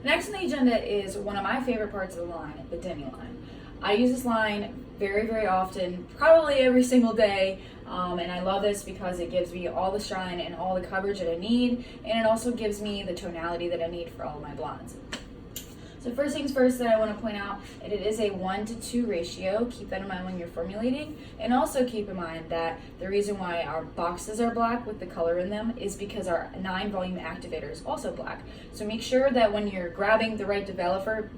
Next on the agenda is one of my favorite parts of the line, the Demi line. I use this line very, very often, probably every single day, and I love this because it gives me all the shine and all the coverage that I need, and it also gives me the tonality that I need for all of my blondes. So first things first that I want to point out, it is a 1-to-2 ratio. Keep that in mind when you're formulating. And also keep in mind that the reason why our boxes are black with the color in them is because our 9 volume activator is also black. So make sure that when you're grabbing the right developer,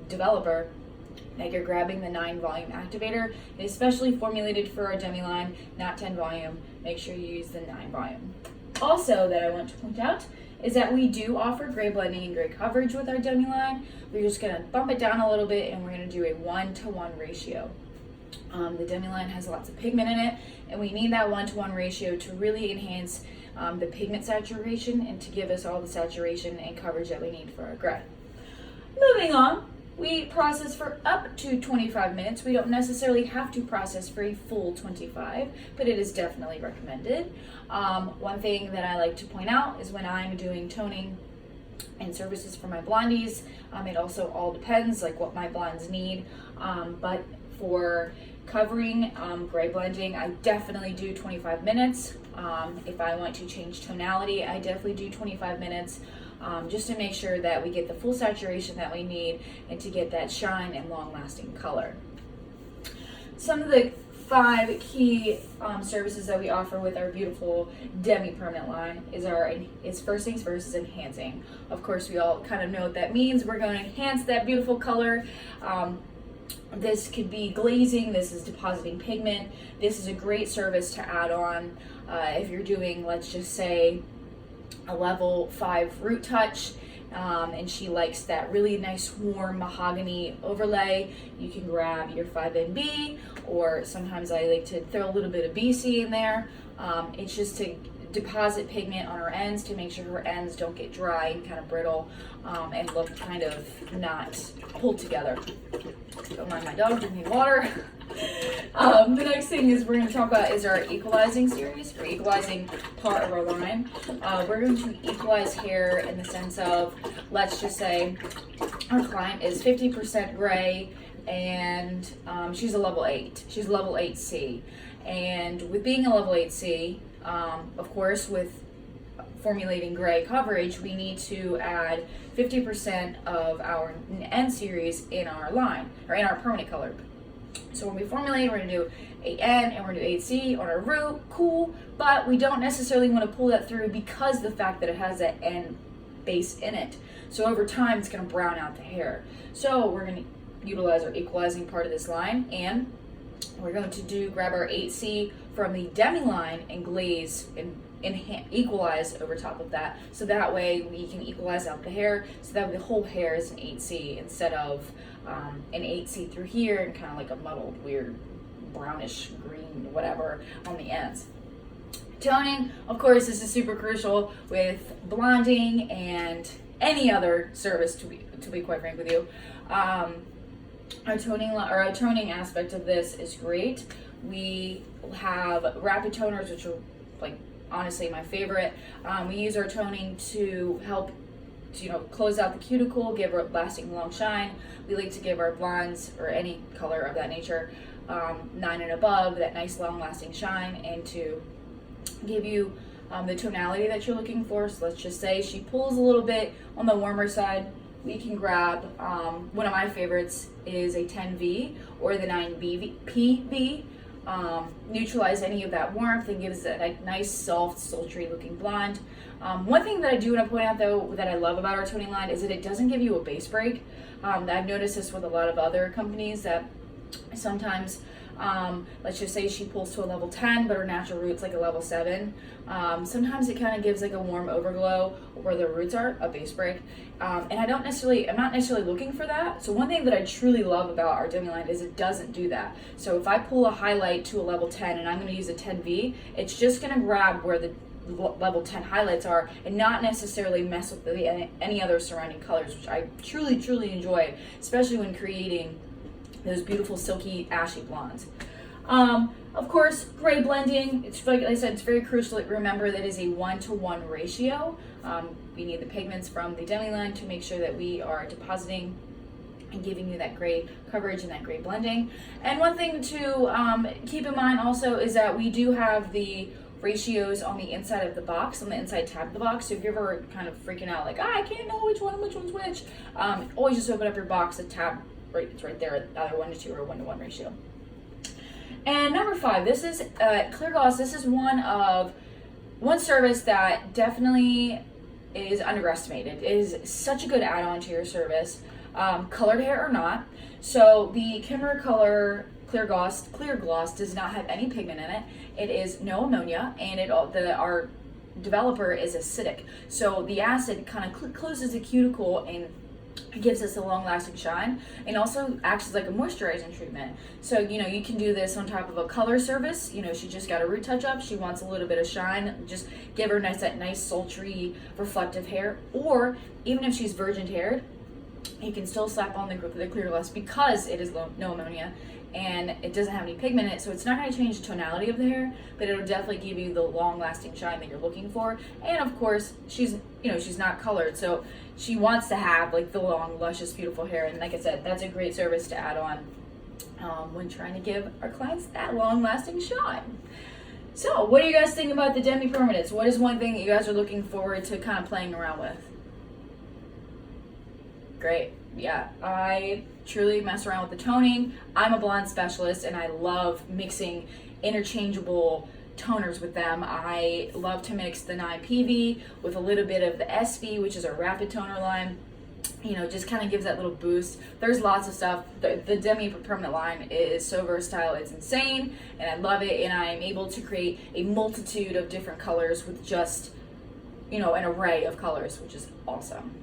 that you're grabbing the 9 volume activator. It is specially formulated for our Demi line, not 10 volume. Make sure you use the 9 volume. Also that I want to point out is that we do offer gray blending and gray coverage with our Demi line. We're just gonna bump it down a little bit and we're gonna do a 1-to-1 ratio. The Demi line has lots of pigment in it, and we need that 1-to-1 ratio to really enhance the pigment saturation and to give us all the saturation and coverage that we need for our gray. Moving on, we process for up to 25 minutes. We don't necessarily have to process for a full 25, but it is definitely recommended. One thing that I like to point out is when I'm doing toning and services for my blondies, it also all depends like what my blondes need, but for covering gray blending, I definitely do 25 minutes. If I want to change tonality, I definitely do 25 minutes. Just to make sure that we get the full saturation that we need and to get that shine and long-lasting color. Some of the 5 key services that we offer with our beautiful Demi permanent line is first things first is enhancing. Of course, we all kind of know what that means. We're going to enhance that beautiful color. This could be glazing, this is depositing pigment. This is a great service to add on if you're doing, let's just say, a level 5 root touch, and she likes that really nice warm mahogany overlay. You can grab your 5NB, or sometimes I like to throw a little bit of BC in there. It's just to deposit pigment on her ends to make sure her ends don't get dry and kind of brittle and look kind of not pulled together. Don't mind my dog drinking water. The next thing is we're going to talk about is our equalizing series, or equalizing part of our line. We're going to equalize hair in the sense of, let's just say our client is 50% gray and she's a level 8. She's level 8C. And with being a level 8C, of course, with formulating gray coverage, we need to add 50% of our N series in our line, or in our permanent color. So when we formulate, we're going to do 8N and we're going to do 8C on our root, cool, but we don't necessarily want to pull that through because the fact that it has that N base in it. So over time, it's going to brown out the hair. So we're going to utilize our equalizing part of this line, and we're going to grab our 8C from the Demi line and glaze and equalize over top of that, so that way we can equalize out the hair, so that the whole hair is an 8C instead of an 8C through here and kind of like a muddled weird brownish green whatever on the ends. Toning, of course, this is super crucial with blonding and any other service, to be quite frank with you. Our toning aspect of this is great. We have rapid toners, which are like honestly my favorite. We use our toning to help close out the cuticle, give her lasting long shine. We like to give our blondes, or any color of that nature, 9 and above, that nice long lasting shine, and to give you the tonality that you're looking for. So let's just say she pulls a little bit on the warmer side. We can grab, one of my favorites is a 10V or the 9PV. Neutralize any of that warmth and gives it a nice, soft, sultry looking blonde. One thing that I do want to point out though that I love about our toning line is that it doesn't give you a base break. I've noticed this with a lot of other companies that sometimes, let's just say she pulls to a level 10, but her natural root's like a level 7. Sometimes it kind of gives like a warm overglow where the roots are, a base break. And I'm not necessarily looking for that. So one thing that I truly love about our Demi line is it doesn't do that. So if I pull a highlight to a level 10 and I'm going to use a 10V, it's just going to grab where the level 10 highlights are and not necessarily mess with any other surrounding colors, which I truly enjoy, especially when creating those beautiful silky ashy blondes. Of course, gray blending, it's like I said, it's very crucial to remember that is a 1-to-1 ratio. We need the pigments from the Demi line to make sure that we are depositing and giving you that gray coverage and that gray blending. And one thing to keep in mind also is that we do have the ratios on the inside of the box, on the inside tab of the box. So if you're ever kind of freaking out like, I can't know which one's which, always just open up your box, the tab, right, it's right there, either 1:2 or 1:1 ratio. And number 5, this is clear gloss. This is one service that definitely is underestimated. It is such a good add-on to your service, colored hair or not. So the Kimmer Color Clear Gloss does not have any pigment in it. It is no ammonia, and our developer is acidic. So the acid kind of closes the cuticle and gives us a long-lasting shine, and also acts as like a moisturizing treatment. So you can do this on top of a color service. She just got a root touch-up, she wants a little bit of shine, just give her that nice sultry reflective hair. Or even if she's virgin haired, you can still slap on the clear gloss because it is no ammonia and it doesn't have any pigment in it, so it's not going to change the tonality of the hair, but it'll definitely give you the long-lasting shine that you're looking for. And of course, she's not colored, so she wants to have like the long, luscious, beautiful hair. And like I said, that's a great service to add on when trying to give our clients that long-lasting shine. So, what do you guys think about the Demi Permanents? What is one thing that you guys are looking forward to kind of playing around with? Great. Yeah, I truly mess around with the toning. I'm a blonde specialist and I love mixing interchangeable toners with them. I love to mix the 9PV with a little bit of the SV, which is a rapid toner line. Just kind of gives that little boost. There's lots of stuff. The Demi Permanent line is so versatile, it's insane, and I love it. And I'm able to create a multitude of different colors with just, an array of colors, which is awesome.